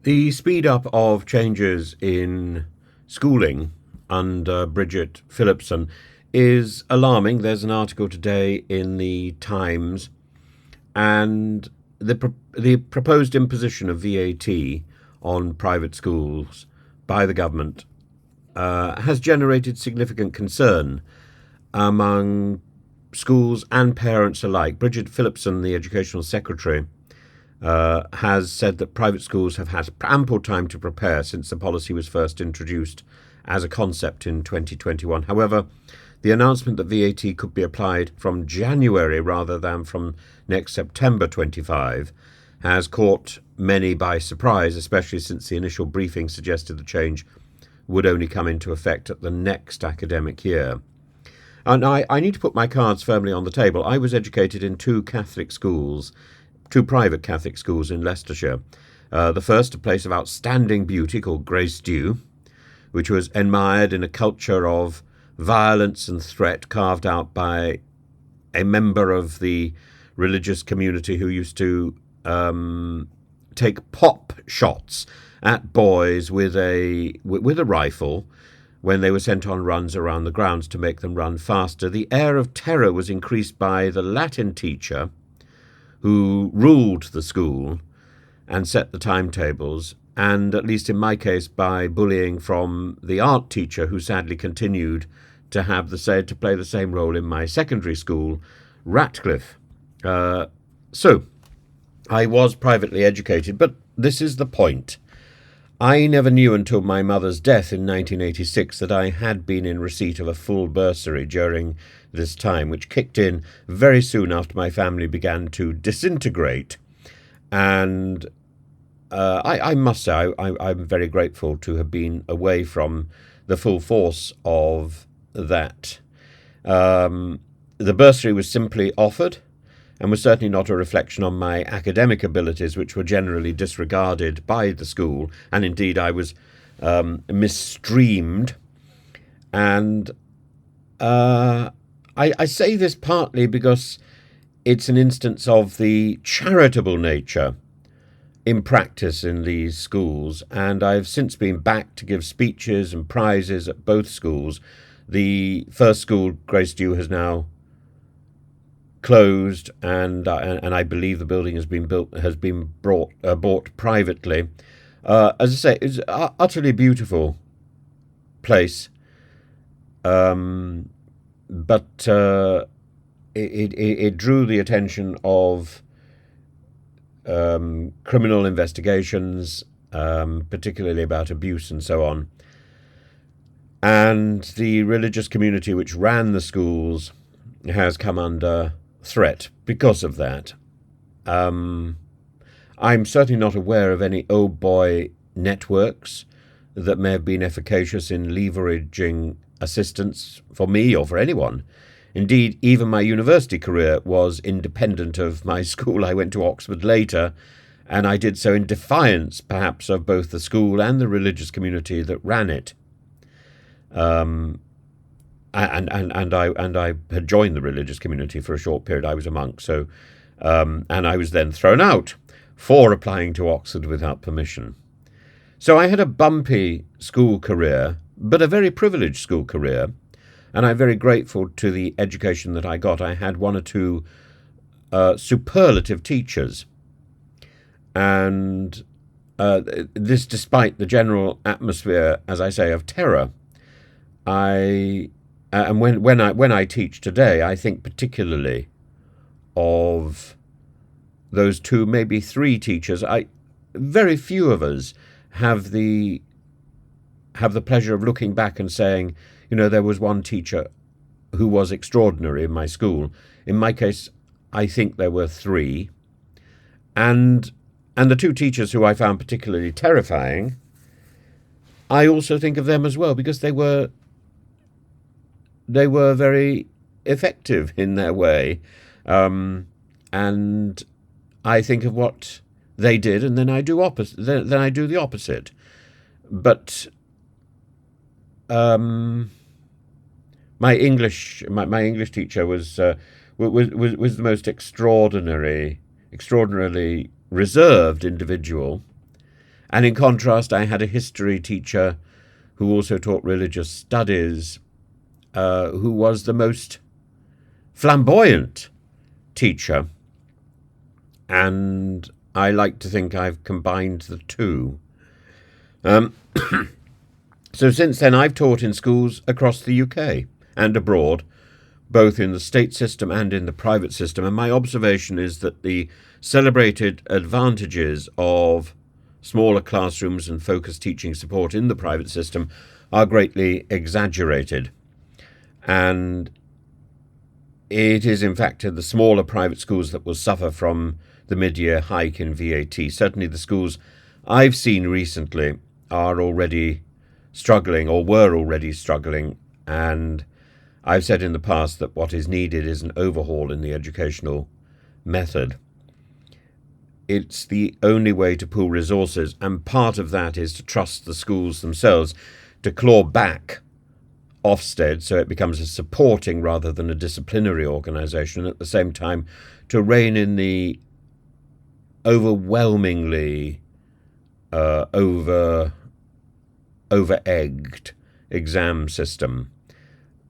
The speed up of changes in schooling under Bridget Phillipson is alarming. There's an article today in the Times, and the proposed imposition of VAT on private schools by the government has generated significant concern among schools and parents alike. Bridget Phillipson, the educational secretary, has said that private schools have had ample time to prepare since the policy was first introduced as a concept in 2021. However, the announcement that VAT could be applied from January rather than from next September 25 has caught many by surprise, especially since the initial briefing suggested the change would only come into effect at the next academic year. And I need to put my cards firmly on the table. I was educated in two private Catholic schools in Leicestershire. The first, a place of outstanding beauty called Grace Dew, which was admired in a culture of violence and threat carved out by a member of the religious community who used to take pop shots at boys with a rifle when they were sent on runs around the grounds to make them run faster. The air of terror was increased by the Latin teacher who ruled the school and set the timetables, and at least in my case by bullying from the art teacher who sadly continued to play the same role in my secondary school, Ratcliffe. So I was privately educated, but this is the point. I never knew until my mother's death in 1986 that I had been in receipt of a full bursary during this time, which kicked in very soon after my family began to disintegrate. And I must say I'm very grateful to have been away from the full force of that. The bursary was simply offered and was certainly not a reflection on my academic abilities, which were generally disregarded by the school, and indeed I was misstreamed. And I say this partly because it's an instance of the charitable nature in practice in these schools, and I've since been back to give speeches and prizes at both schools. The first school, Grace Dew, has now closed, and I believe the building has been bought privately. As I say, it's an utterly beautiful place, but it drew the attention of criminal investigations, particularly about abuse and so on. And the religious community which ran the schools has come under threat because of that. I'm certainly not aware of any old boy networks that may have been efficacious in leveraging assistance for me or for anyone. Indeed, even my university career was independent of my school. I went to Oxford later, and I did so in defiance, perhaps, of both the school and the religious community that ran it. And I had joined the religious community for a short period. I was a monk, so and I was then thrown out for applying to Oxford without permission. So I had a bumpy school career, but a very privileged school career, and I'm very grateful to the education that I got. I had one or two superlative teachers, and this despite the general atmosphere, as I say, of terror. And when I teach today, I think particularly of those two, maybe three teachers. Very few of us have the pleasure of looking back and saying, there was one teacher who was extraordinary in my school. In my case, I think there were three, and the two teachers who I found particularly terrifying, I also think of them as well because they were very effective in their way, and I think of what they did, and then I do the opposite. But my English teacher was the most extraordinarily reserved individual, And in contrast, I had a history teacher who also taught religious studies, who was the most flamboyant teacher. And I like to think I've combined the two. So since then, I've taught in schools across the UK and abroad, both in the state system and in the private system. And my observation is that the celebrated advantages of smaller classrooms and focused teaching support in the private system are greatly exaggerated. And it is, in fact, the smaller private schools that will suffer from the mid-year hike in VAT. Certainly the schools I've seen recently are already struggling, or were already struggling, and I've said in the past that what is needed is an overhaul in the educational method. It's the only way to pool resources, and part of that is to trust the schools themselves to claw back Ofsted so it becomes a supporting rather than a disciplinary organisation, and at the same time to rein in the overwhelmingly over-egged exam system,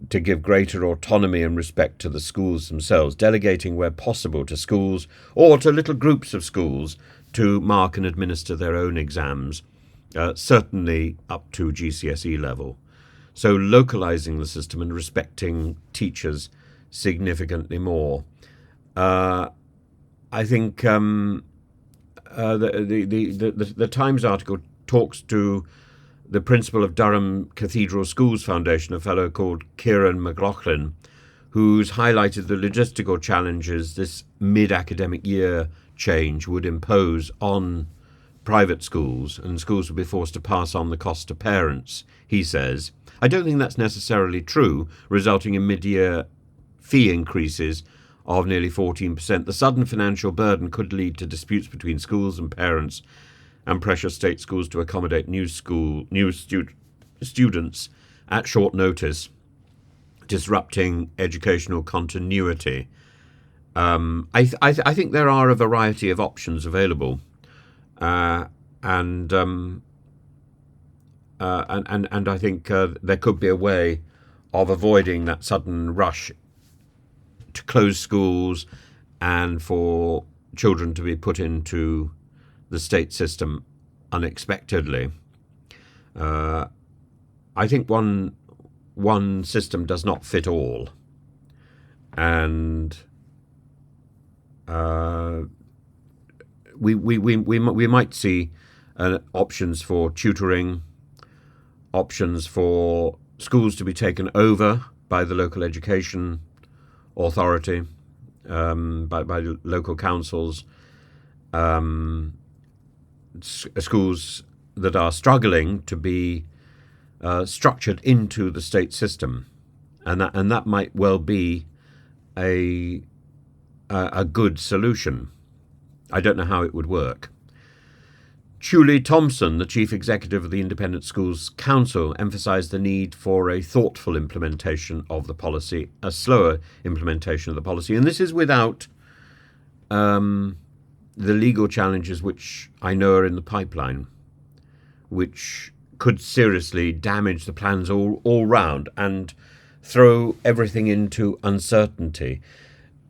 to give greater autonomy and respect to the schools themselves, delegating where possible to schools or to little groups of schools to mark and administer their own exams, certainly up to GCSE level. So localising the system and respecting teachers significantly more. I think the Times article talks to the principal of Durham Cathedral Schools Foundation, a fellow called Kieran McLaughlin, who's highlighted the logistical challenges this mid-academic year change would impose on private schools, and schools would be forced to pass on the cost to parents, he says. I don't think that's necessarily true, resulting in mid-year fee increases of nearly 14%. The sudden financial burden could lead to disputes between schools and parents and pressure state schools to accommodate new students at short notice, disrupting educational continuity. I think there are a variety of options available, and I think there could be a way of avoiding that sudden rush to close schools and for children to be put into the state system unexpectedly. I think one system does not fit all, and we might see options for tutoring, options for schools to be taken over by the local education authority, by local councils, schools that are struggling to be structured into the state system, and that might well be a good solution. I don't know how it would work. Julie Thompson, the chief executive of the Independent Schools Council, emphasised the need for a thoughtful implementation of the policy, a slower implementation of the policy, and this is without the legal challenges which I know are in the pipeline, which could seriously damage the plans all round and throw everything into uncertainty.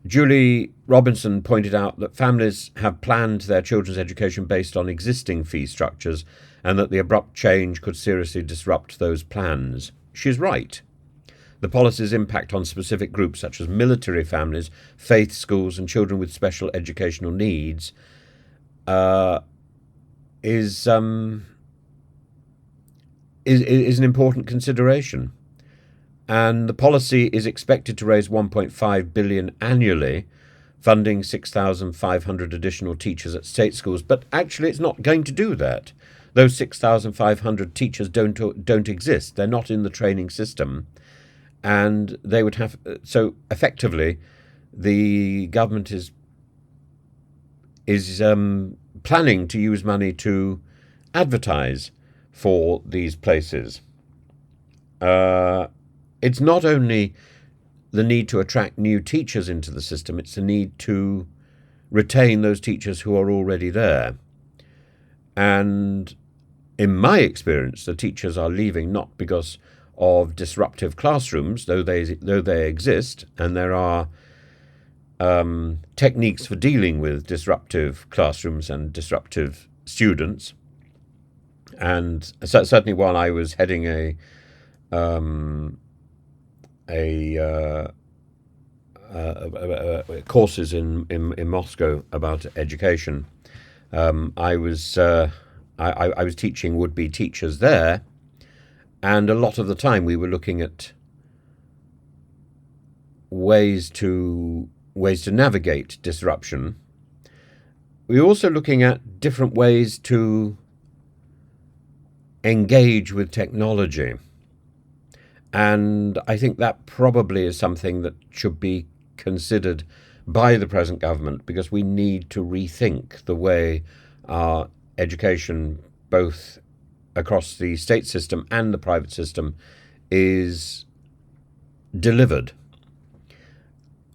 Julie Robinson pointed out that families have planned their children's education based on existing fee structures, and that the abrupt change could seriously disrupt those plans. She's right. The policy's impact on specific groups such as military families, faith schools and children with special educational needs is an important consideration. And the policy is expected to raise $1.5 billion annually, funding 6,500 additional teachers at state schools. But actually it's not going to do that. Those 6,500 teachers don't exist. They're not in the training system. And they would have, so effectively, the government is planning to use money to advertise for these places. It's not only the need to attract new teachers into the system, it's the need to retain those teachers who are already there. And in my experience, the teachers are leaving not because of disruptive classrooms, though they exist, and there are techniques for dealing with disruptive classrooms and disruptive students. And certainly, while I was heading courses in Moscow about education, I was teaching would-be teachers there, and a lot of the time we were looking at ways to navigate disruption. We were also looking at different ways to engage with technology. And I think that probably is something that should be considered by the present government, because we need to rethink the way our education, both across the state system and the private system, is delivered.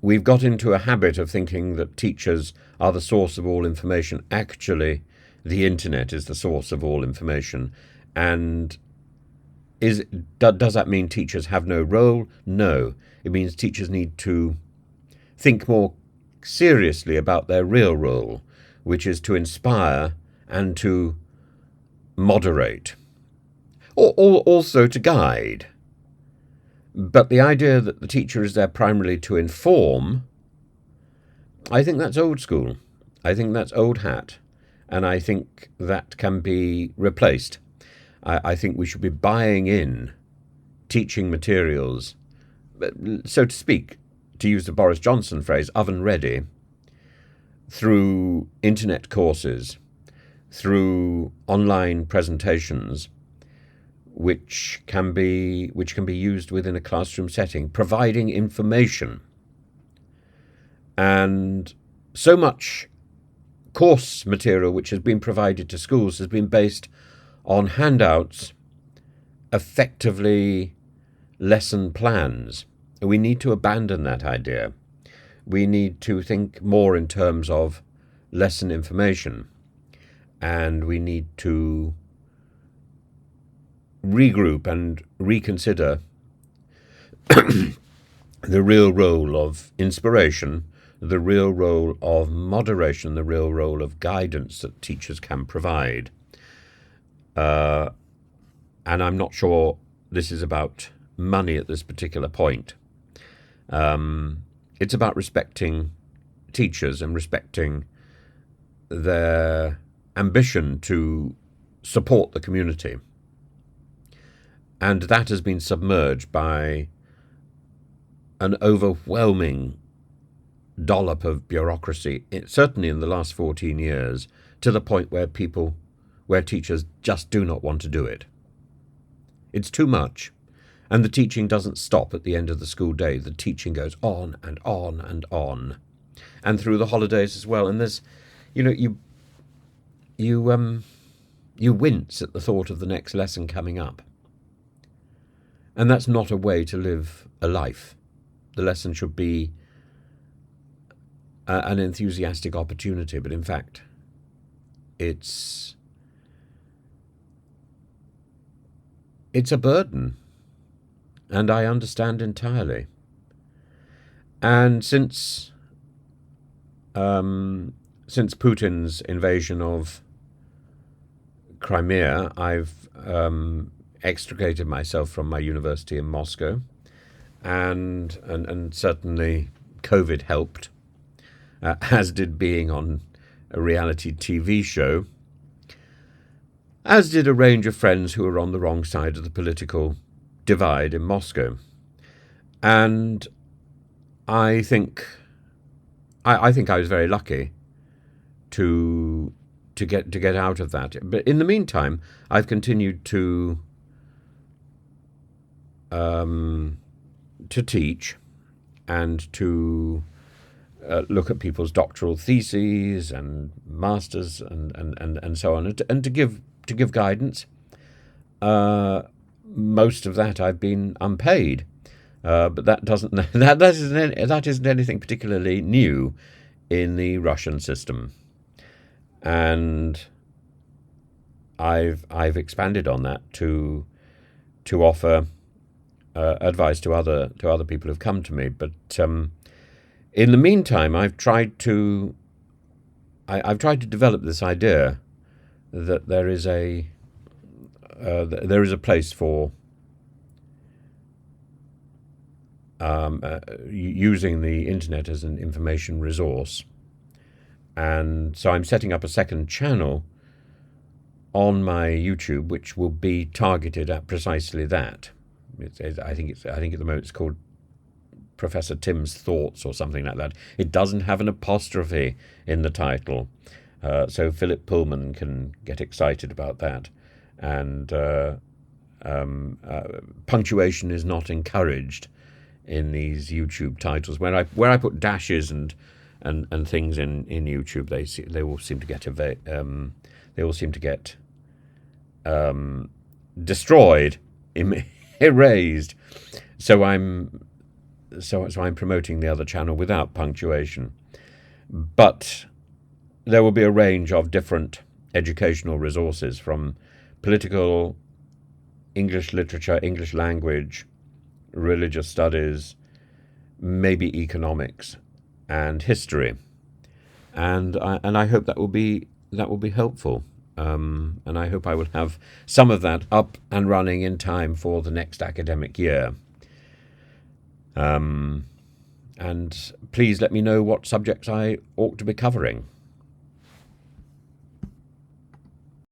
We've got into a habit of thinking that teachers are the source of all information. Actually, the internet is the source of all information. And does that mean teachers have no role? No. It means teachers need to think more seriously about their real role, which is to inspire and to moderate, or also to guide. But the idea that the teacher is there primarily to inform, I think that's old school. I think that's old hat. And I think that can be replaced. I think we should be buying in teaching materials, so to speak, to use the Boris Johnson phrase, oven ready, through internet courses, through online presentations, which can be used within a classroom setting, providing information. And so much course material which has been provided to schools has been based on handouts, effectively lesson plans. We need to abandon that idea. We need to think more in terms of lesson information, and we need to regroup and reconsider the real role of inspiration, the real role of moderation, the real role of guidance that teachers can provide. And I'm not sure this is about money at this particular point. It's about respecting teachers and respecting their ambition to support the community. And that has been submerged by an overwhelming dollop of bureaucracy, certainly in the last 14 years, to the point where teachers just do not want to do it. It's too much. And the teaching doesn't stop at the end of the school day. The teaching goes on and on and on. And through the holidays as well. And there's, you wince at the thought of the next lesson coming up. And that's not a way to live a life. The lesson should be an enthusiastic opportunity, but in fact, it's a burden, and I understand entirely. And since Putin's invasion of Crimea, I've extricated myself from my university in Moscow, and certainly COVID helped, as did being on a reality TV show, as did a range of friends who were on the wrong side of the political divide in Moscow. And I think I was very lucky to get out of that. But in the meantime, I've continued to teach and to look at people's doctoral theses and masters and so on, and to give guidance. Most of that I've been unpaid, but that isn't anything particularly new in the Russian system. And I've expanded on that to offer advice to other people who've come to me. But in the meantime, I've tried to develop this idea that there is a place for using the internet as an information resource, and so I'm setting up a second channel on my YouTube, which will be targeted at precisely that. I think at the moment it's called Professor Tim's Thoughts or something like that. It doesn't have an apostrophe in the title, so Philip Pullman can get excited about that. And punctuation is not encouraged in these YouTube titles. Where I put dashes and things in YouTube, they all seem to get destroyed, erased. So I'm promoting the other channel without punctuation. But there will be a range of different educational resources, from political, English literature, English language, religious studies, maybe economics and history, and I hope that will be helpful, and I hope I will have some of that up and running in time for the next academic year. And please let me know what subjects I ought to be covering.